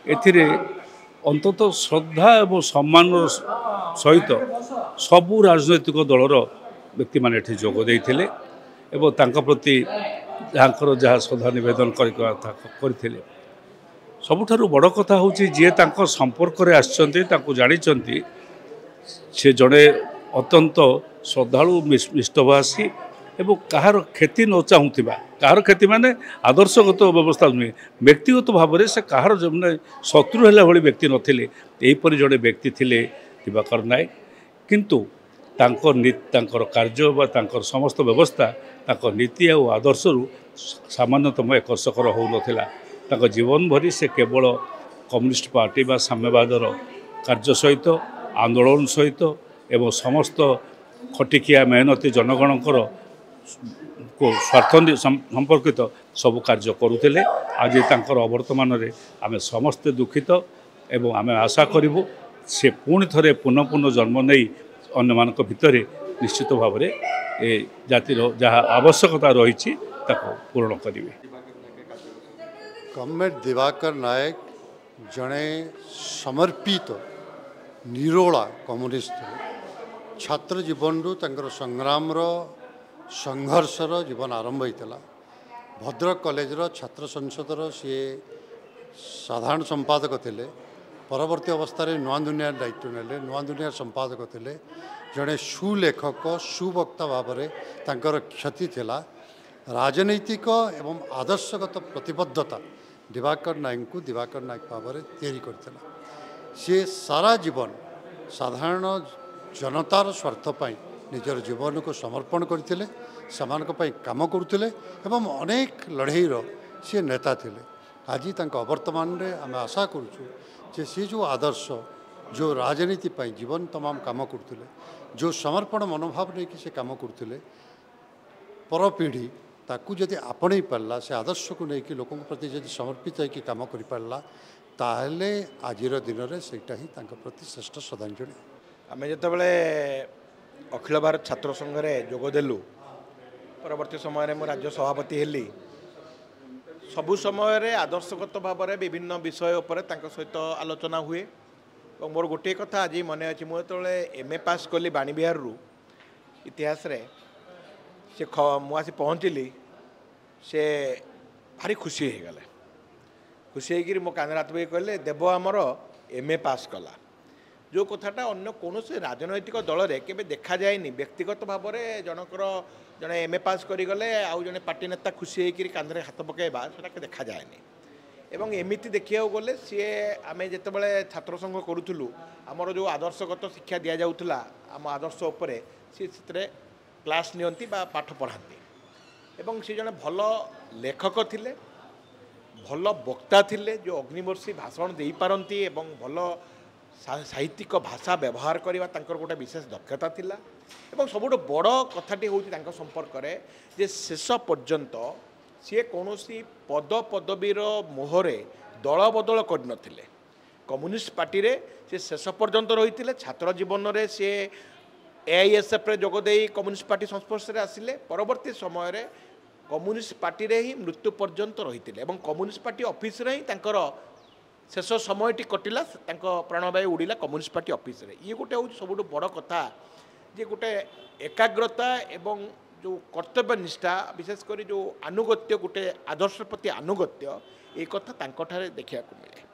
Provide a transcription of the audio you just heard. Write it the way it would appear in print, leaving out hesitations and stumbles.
एथिरे अंतत श्रद्धा और सम्मान सहित सबू राजनैतिक दलर व्यक्ति मैंने जोग देते प्रति जहाँ जहाँ श्रद्धा नवेदन करते सबुठारु बड़ कथा हूँ जी संपर्क में आनी से जड़े अत्यंत श्रद्धालु मिष्टभाषी एवं कहार क्षति न चाहूबा कहार क्षति माने आदर्शगत व्यवस्था नुहे व्यक्तिगत भाव में से कहार शत्रु है भाई व्यक्ति नथिले यहीपरि जड़े व्यक्ति थिले दिवाकर नायक किंतु तांकर कार्य बा तांकर समस्त व्यवस्था तांकर नीति और आदर्श सामान्यतम एकर्षकर हो नथिला जीवन भरी से केवल कम्युनिस्ट पार्टी बा साम्यवादर कार्य सहित आंदोलन सहित एवं समस्त खटिकिया मेहनती जनगणकर को स्वार्थ संपर्कित सब कार्य करुले आज तांकर अवर्तमान आम समस्ते दुखित एवं आम आशा करूँ से पुणी थे पुनः पुनः जन्म नहीं अन्य भितर निश्चित भाव में जातिर जहाँ आवश्यकता रही पूर्ण करेंगे। कॉम्रेड दिवाकर नायक जड़े समर्पित निरोला कम्युनिस्ट छात्र जीवन रु संग्राम संघर्षर जीवन आरंभ होता भद्रक कॉलेजर छात्र संसदर सी साधारण संपादक थे परवर्ती अवस्था नुआ दुनिया दायित्व ने नुआ दुनिया संपादक थे जड़े सुलेखक सुवक्ता भाव में क्षति थिला राजनैतिक एवं आदर्शगत प्रतिबद्धता दिवाकर नायक को दिवाकर नायक भाव में तैयारी करथिला सी सारा जीवन साधारण जनतार स्वार्थपाई निजर जीवन को समर्पण करते काम करुले एवं अनेक लड़ईर सी नेता थिले आज वर्तमान रे आम आशा करुचु सी जो आदर्श जो राजनीति पाई जीवन तमाम काम करुले जो समर्पण मनोभाव नहीं कि से काम करुले पर पीढ़ी ताकू जदि आपणई पारा से आदर्श को लेकिन लोक प्रति जदि समर्पित होकर काम कर पारा ताहले आजिर दिन में सेटा ही प्रति श्रेष्ठ श्रद्धांजलि। आम जो अखिल भारत छात्र संघ में जोगदेलु परवर्ती समय में राज्य सभापति हेली सबु समय आदर्शगत भाव में विभिन्न विषय उपर सहित आलोचना हुए और मोर गोटे कथा आज मन अच्छी मुझे एमए पास कली बाणीविहार इतिहास रे से मुझे पहुँचली से भारी खुशी हो गले खुशी होकर मो कान हाथ कहले देव आमर एमए पास कला जो कथाटा अन्य कौन से राजनैतिक दल में केवे देखा जाएनी व्यक्तिगत भाव में जनकर जड़े एमए पास करगले आउ जड़े पार्टी नेता खुशी होकर कांधे हाथ पकड़ा से देखा जाएनी एवं एमती देखा गले सी आम जिते छात्र संघ करूँ आमर जो आदर्शगत शिक्षा दि जाऊला आम आदर्श उपर सी क्लास नियंती बा पाठ पढ़ाती एवं सी जड़े भल लेखक थिले भल वक्ता थिले जो अग्निवर्षी भाषण दे पारती एवं भल साहित्यिक भाषा व्यवहार करवा गोटे विशेष दक्षता थिला एवं सबुठ बड़ कथाटी हूँ संपर्क में जे शेष पर्यंत सी कौन पद पदवीर मोहरे दल बदल कर कम्युनिस्ट पार्टी रे सी शेष पर्यंत रही छात्र जीवन में सी एआईएसएफ रे जोगदे कम्युनिस्ट पार्टी संस्पर्श में आसिले परवर्ती समय रे कम्युनिस्ट पार्टी रे ही मृत्यु पर्यंत रही कम्युनिस्ट पार्टी ऑफिस रे ही शेष समयटी कटिला प्राणवायु उड़िला कम्युनिस्ट पार्टी ऑफिस रे ये गोटे हूँ सब बड़ कथा जे गोटे एकाग्रता एवं जो कर्तव्य निष्ठा विशेषकर जो आनुगत्य गोटे आदर्श प्रति आनुगत्य ये कथा देखा मिले।